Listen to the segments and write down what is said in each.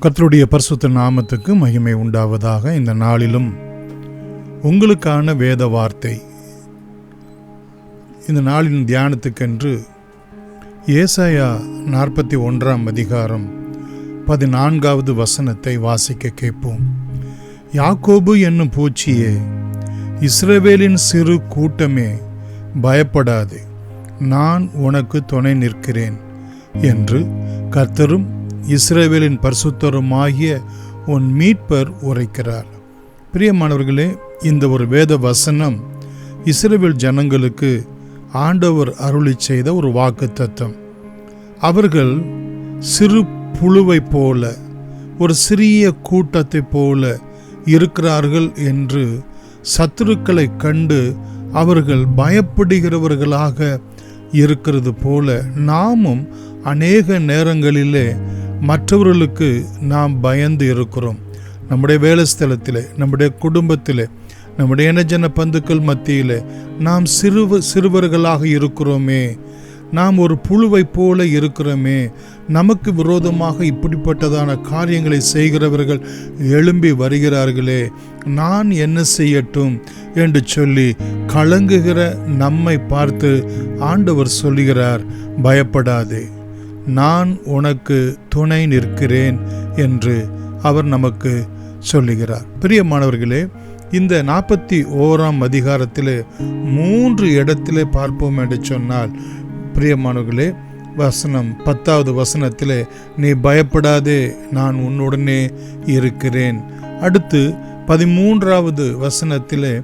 கர்த்தருடைய பரிசுத்த நாமத்துக்கு மகிமை உண்டாவதாக. இந்த நாளிலும் உங்களுக்கான வேத வார்த்தை, இந்த நாளின் தியானத்துக்கென்று ஏசாயா 41 அதிகாரம் 14வது வசனத்தை வாசிக்க கேட்போம். யாக்கோபு என்னும் பூச்சியே, இஸ்ரவேலின் சிறு கூட்டமே, பயப்படாதே, நான் உனக்கு துணை நிற்கிறேன் என்று கர்த்தரும் இஸ்ரவேலின் பரிசுத்தருமாகிய உன் மீட்பர் உரைக்கிறார். பிரியமானவர்களே, இந்த ஒரு வேத வசனம் இஸ்ரவேல் ஜனங்களுக்கு ஆண்டவர் அருளி செய்த ஒரு வாக்குத்தத்தம். அவர்கள் சிறு புழுவை போல, ஒரு சிறிய கூட்டத்தை போல இருக்கிறார்கள் என்று சத்துருக்களை கண்டு அவர்கள் பயப்படுகிறவர்களாக இருக்கிறது போல நாமும் அநேக நேரங்களிலே மற்றவர்களுக்கு நாம் பயந்து இருக்கிறோம். நம்முடைய வேலை ஸ்தலத்தில், நம்முடைய குடும்பத்தில், நம்முடைய இனஜன பந்துக்கள் மத்தியில் நாம் சிறுவர்களாக இருக்கிறோமே, நாம் ஒரு புழுவை போல இருக்கிறோமே, நமக்கு விரோதமாக இப்படிப்பட்டதான காரியங்களை செய்கிறவர்கள் எழும்பி வருகிறார்களே, நான் என்ன செய்யட்டும் என்று சொல்லி கலங்குகிற நம்மை பார்த்து ஆண்டவர் சொல்லுகிறார், பயப்படாதே, நான் உனக்கு துணை நிற்கிறேன் என்று அவர் நமக்கு சொல்லுகிறார். பிரியமானவர்களே, இந்த 41 அதிகாரத்தில் 3 இடத்திலே பார்ப்போம் என்று சொன்னால், பிரியமானவர்களே, வசனம் 10வது வசனத்திலே நீ பயப்படாதே, நான் உன்னுடனே இருக்கிறேன். அடுத்து 13வது வசனத்திலே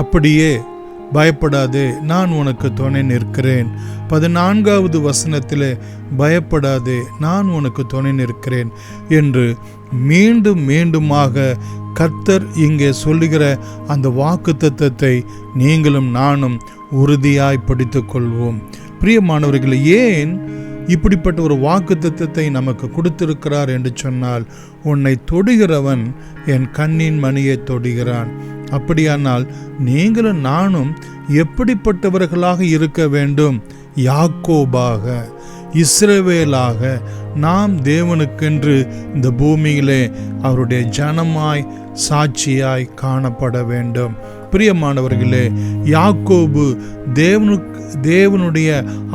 அப்படியே பயப்படாதே, நான் உனக்கு துணை நிற்கிறேன். 14வது வசனத்திலே பயப்படாதே, நான் உனக்கு துணை நிற்கிறேன் என்று மீண்டும் மீண்டுமாக கர்த்தர் இங்கே சொல்லுகிற அந்த வாக்குத்தத்தத்தை நீங்களும் நானும் உறுதியாய் படித்துக் கொள்வோம். பிரியமானவர்களே, ஏன் இப்படிப்பட்ட ஒரு வாக்குத்தத்தத்தை நமக்கு கொடுத்திருக்கிறார் என்று சொன்னால், உன்னை தொடுகிறவன் என் கண்ணின் மணியை தொடுகிறான். அப்படியானால் நீங்களும் நானும் எப்படிப்பட்டவர்களாக இருக்க வேண்டும்? யாக்கோபாக, இஸ்ரவேலாக நாம் தேவனுக்கென்று இந்த பூமியிலே அவருடைய ஜனமாய் சாட்சியாய் காணப்பட வேண்டும். பிரியமானவர்களே, யாக்கோபு தேவனுடைய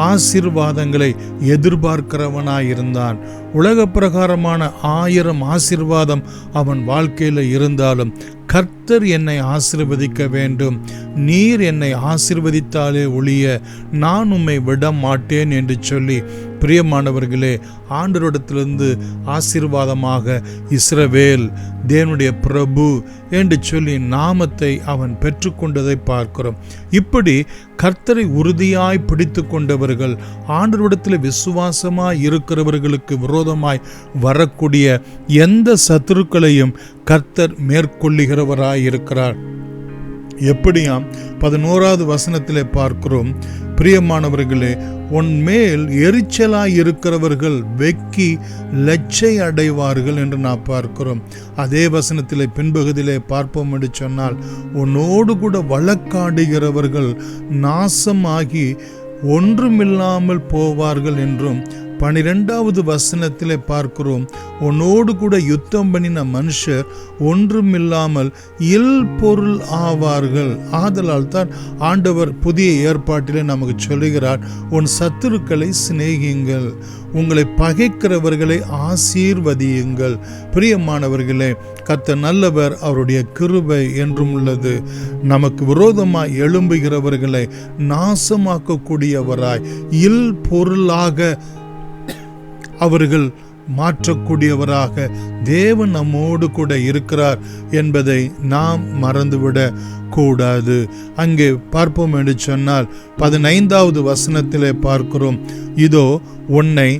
ஆசீர்வாதங்களை எதிர்பார்க்கிறவனாயிருந்தான். உலக பிரகாரமான 1000 ஆசீர்வாதம் அவன் வாழ்க்கையில் இருந்தாலும், கர்த்தர் என்னை ஆசீர்வதிக்க வேண்டும், நீர் என்னை ஆசீர்வதித்தாலே ஒழிய நான் உம்மை விட மாட்டேன் என்று சொல்லி, பிரியமானவர்களே, ஆண்டவரிடத்திலிருந்து ஆசீர்வாதமாக இஸ்ரவேல், தேவனுடைய பிரபு என்று சொல்லி நாமத்தை அவன் பெற்றுக்கொண்டதை பார்க்கிறோம். இப்படி கர்த்தரை உறுதியாய் பிடித்து கொண்டவர்கள், ஆண்டவரிடத்தில் விசுவாசமாய் இருக்கிறவர்களுக்கு விரோதமாய் வரக்கூடிய எந்த சத்துருக்களையும் கர்த்தர் மேற்கொள்ளுகிறவராய் இருக்கிறார். எப்படியாம் 11வது வசனத்திலே பார்க்கிறோம், பிரியமானவர்களே, உன்மேல் எரிச்சலாய் இருக்கிறவர்கள் வெக்கி லட்சை அடைவார்கள் என்று நாம் பார்க்கிறோம். அதே வசனத்திலே பின்பகுதியிலே பார்ப்போம் என்று சொன்னால், உன்னோடு கூட வழக்காடுகிறவர்கள் நாசமாகி ஒன்றுமில்லாமல் போவார்கள் என்றும் 12வது வசனத்திலே பார்க்கிறோம், உன்னோடு கூட யுத்தம் பண்ணின மனுஷர் ஒன்றுமில்லாமல் இல் பொருள் ஆவார்கள். ஆதலால் தான் ஆண்டவர் புதிய ஏற்பாட்டிலே நமக்கு சொல்லுகிறார், உன் சத்துருக்களை சிநேகியுங்கள், உங்களை பகைக்கிறவர்களை ஆசீர்வதியுங்கள். பிரியமானவர்களே, கர்த்தர் நல்லவர், அவருடைய கிருபை என்றும் உள்ளது. நமக்கு விரோதமாய் எழும்புகிறவர்களை நாசமாக்கக்கூடியவராய் இல் பொருளாக அவர்கள் மாற்றக்கூடியவராக தேவன் நம்மோடு கூட இருக்கிறார் என்பதை நாம் மறந்துவிடக் கூடாது. அங்கே பார்ப்போம் என்று சொன்னால் 15வது வசனத்திலே பார்க்கிறோம், இதோ உன்னை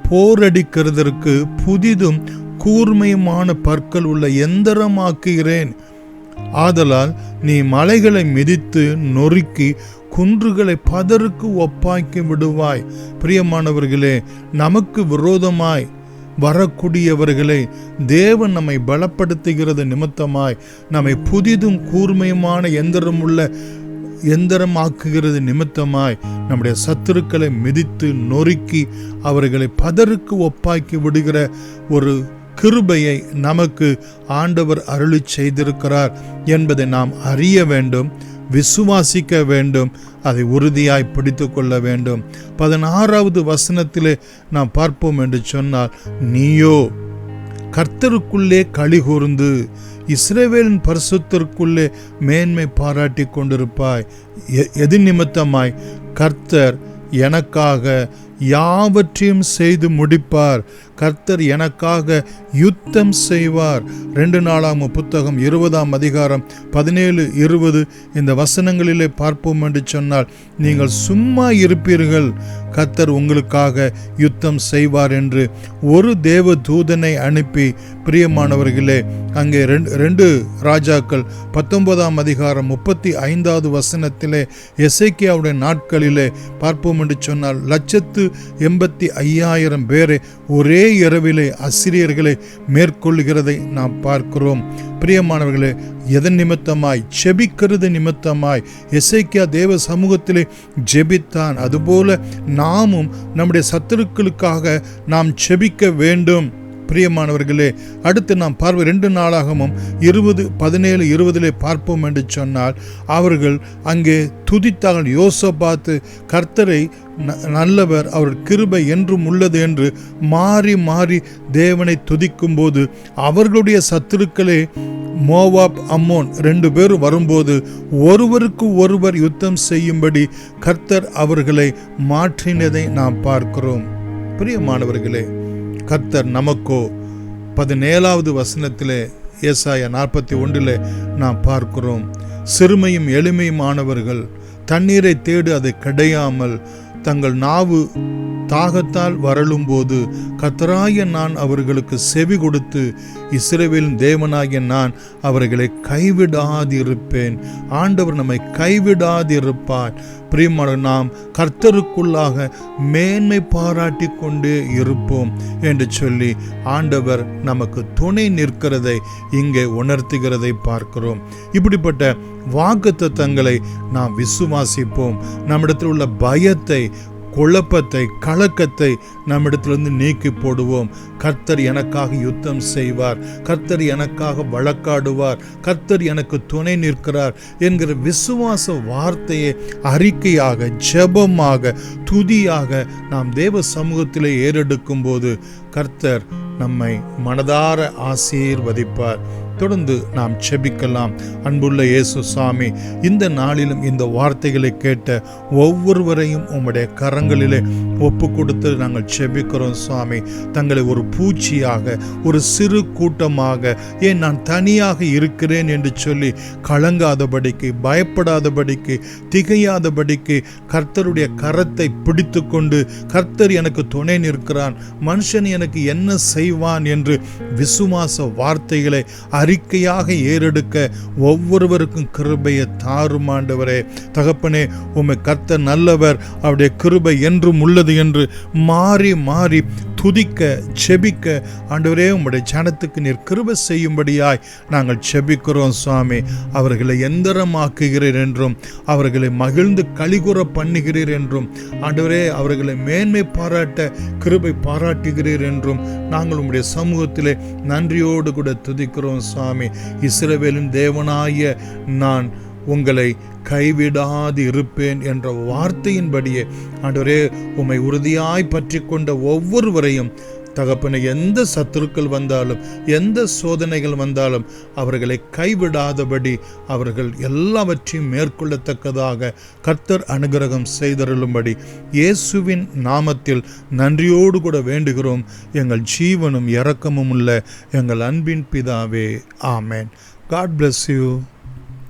போரடிக்கிறதற்கு புதிதும் கூர்மையுமான பற்கள் உள்ள எந்திரமாக்குகிறேன். ஆதலால் நீ மலைகளை மிதித்து நொறுக்கி குன்றுகளை பதருக்கு ஒப்பாக்கி விடுவாய். பிரியமானவர்களே, நமக்கு விரோதமாய் வரக்கூடியவர்களை தேவன் நம்மை பலப்படுத்துகிறது நிமித்தமாய், நம்மை புதிதும் கூர்மையுமான எந்திரமாக்குகிறது நிமித்தமாய் நம்முடைய சத்துருக்களை மிதித்து நொறுக்கி அவர்களை பதருக்கு ஒப்பாக்கி விடுகிற ஒரு கிருபையை நமக்கு ஆண்டவர் அருளி செய்திருக்கிறார் என்பதை நாம் அறிய வேண்டும், விசுவாசிக்க வேண்டும், அதை உறுதியாய் பிடித்து கொள்ள வேண்டும். 16வது வசனத்திலே நாம் பார்ப்போம் என்று சொன்னால், நீயோ கர்த்தருக்குள்ளே களி கூர்ந்து இஸ்ரவேலின் பரிசுத்தருக்குள்ளே மேன்மை பாராட்டி கொண்டிருப்பாய். எது நிமித்தமாய்? கர்த்தர் எனக்காக யாவற்றையும் செய்து முடிப்பார், கர்த்தர் எனக்காக யுத்தம் செய்வார். 2 நாளாகமம் புத்தகம் 20ஆம் அதிகாரம் 17-20 இந்த வசனங்களிலே பார்ப்போம் என்று சொன்னால், நீங்கள் சும்மா இருப்பீர்கள், கர்த்தர் உங்களுக்காக யுத்தம் செய்வார் என்று ஒரு தேவ தூதனை அனுப்பி, பிரியமானவர்களே, அங்கே 2 ராஜாக்கள் 19ஆம் அதிகாரம் 35வது வசனத்திலே எசேக்கியாவுடைய நாட்களிலே பார்ப்போம் என்று சொன்னால், 185,000 பேரை ஒரே இரவிலே அசிரியர்களை மேற்கொள்கிறதை நாம் பார்க்கிறோம். பிரியமானவர்களே, எதன் நிமித்தமாய்? ஜெபிக்கிறது நிமித்தமாய். எசேக்கியா தேவ சமூகத்திலே ஜெபித்தான். அதுபோல நாமும் நம்முடைய சத்துருக்களுக்காக நாம் ஜெபிக்க வேண்டும். பிரியமானவர்களே, அடுத்து நாம் 2 நாளாகமும் 20:17-20 பார்ப்போம் என்று சொன்னால், அவர்கள் அங்கே துதித்தார்கள். யோசபாத்து கர்த்தரை நல்லவர், அவர் கிருபை என்றும் உள்ளது என்று மாறி மாறி தேவனை துதிக்கும் போது, அவர்களுடைய சத்துருக்களே மோவாப், அம்மோன் 2 பேரும் வரும்போது ஒருவருக்கு ஒருவர் யுத்தம் செய்யும்படி கர்த்தர் அவர்களை மாற்றினதை நாம் பார்க்கிறோம். பிரியமானவர்களே, கர்த்தர் நமக்கோ 17வது வசனத்திலே ஏசாயா 41 நாம் பார்க்கிறோம், சிறுமையும் எளிமையுமானவர்கள் தண்ணீரை தேடு அதை கிடையாமல் தங்கள் நாவு தாகத்தால் வரலும் போது கர்த்தராகிய நான் அவர்களுக்கு செவி கொடுத்து இஸ்ரவேலின் தேவனாகிய நான் அவர்களை கைவிடாதிருப்பேன். ஆண்டவர் நம்மை கைவிடாதிருப்பார். பிரியமான, நாம் கர்த்தருக்குள்ளாக மேன்மை பாராட்டி கொண்டே இருப்போம் என்று சொல்லி ஆண்டவர் நமக்கு துணை நிற்கிறதை இங்கே உணர்த்துகிறதை பார்க்கிறோம். இப்படிப்பட்ட வாக்குத்தத்தங்களை நாம் விசுவாசிப்போம். நம்மிடத்தில் உள்ள பயத்தை, குழப்பத்தை, கலக்கத்தை நம்மிடத்திலிருந்து நீக்கி போடுவோம். கர்த்தர் எனக்காக யுத்தம் செய்வார், கர்த்தர் எனக்காக வழக்காடுவார், கர்த்தர் எனக்கு துணை நிற்கிறார் என்கிற விசுவாச வார்த்தையை அறிக்கையாக, ஜெபமாக, துதியாக நாம் தேவ சமூகத்திலே ஏறெடுக்கும் போது கர்த்தர் நம்மை மனதார ஆசீர்வதிப்பார். தொடர்ந்து நாம் செபிக்கலாம். அன்புள்ள இயேசு சாமி, இந்த நாளிலும் இந்த வார்த்தைகளை கேட்ட ஒவ்வொருவரையும் உம்முடைய கரங்களிலே ஒப்பு கொடுத்து நாங்கள் செபிக்கிறோம் சுவாமி. தங்களை ஒரு பூச்சியாக, ஒரு சிறு கூட்டமாக, ஏன் நான் தனியாக இருக்கிறேன் என்று சொல்லி கலங்காதபடிக்கு, பயப்படாதபடிக்கு, திகையாதபடிக்கு கர்த்தருடைய கரத்தை பிடித்து கொண்டு, கர்த்தர் எனக்கு துணை நிற்கிறான், மனுஷன் எனக்கு என்ன செய்வான் என்று விசுவாச வார்த்தைகளை அறிக்கையாக ஏறெடுக்க ஒவ்வொருவருக்கும் கிருபையை தாரும் ஆண்டவரே. தகப்பனே, உம்மை கர்த்தர் நல்லவர், அவருடைய கிருபை என்றும் உள்ளது என்று மாறி மாறி துதிக்க, செபிக்க ஆண்டவரே உம்முடைய ஜனத்துக்கு நீர் கிருபை செய்யும்படியாய் நாங்கள் செபிக்கிறோம் சுவாமி. அவர்களை எந்திரமாக்குகிறீர் என்றும், அவர்களை மகிழ்ந்து கலிகூற பண்ணுகிறீர் என்றும், ஆண்டவரே அவர்களை மேன்மை பாராட்ட கிருபை பாராட்டுகிறீர் என்றும் நாங்கள் உம்முடைய சமூகத்திலே நன்றியோடு கூட துதிக்கிறோம் சுவாமி. இஸ்ரவேலின் தேவனாய நான் உங்களை கைவிடாது இருப்பேன் என்ற வார்த்தையின்படியே ஆண்டவரே உம்மை உறுதியாய் பற்றி கொண்ட ஒவ்வொருவரையும் தகப்பனை, எந்த சத்துருக்கள் வந்தாலும், எந்த சோதனைகள் வந்தாலும் அவர்களை கைவிடாதபடி அவர்கள் எல்லாவற்றையும் மேற்கொள்ளத்தக்கதாக கர்த்தர் அனுகிரகம் செய்தருளும்படி இயேசுவின் நாமத்தில் நன்றியோடு கூட வேண்டுகிறோம். எங்கள் ஜீவனும் இரக்கமும் உள்ள எங்கள் அன்பின் பிதாவே, ஆமேன். God bless you.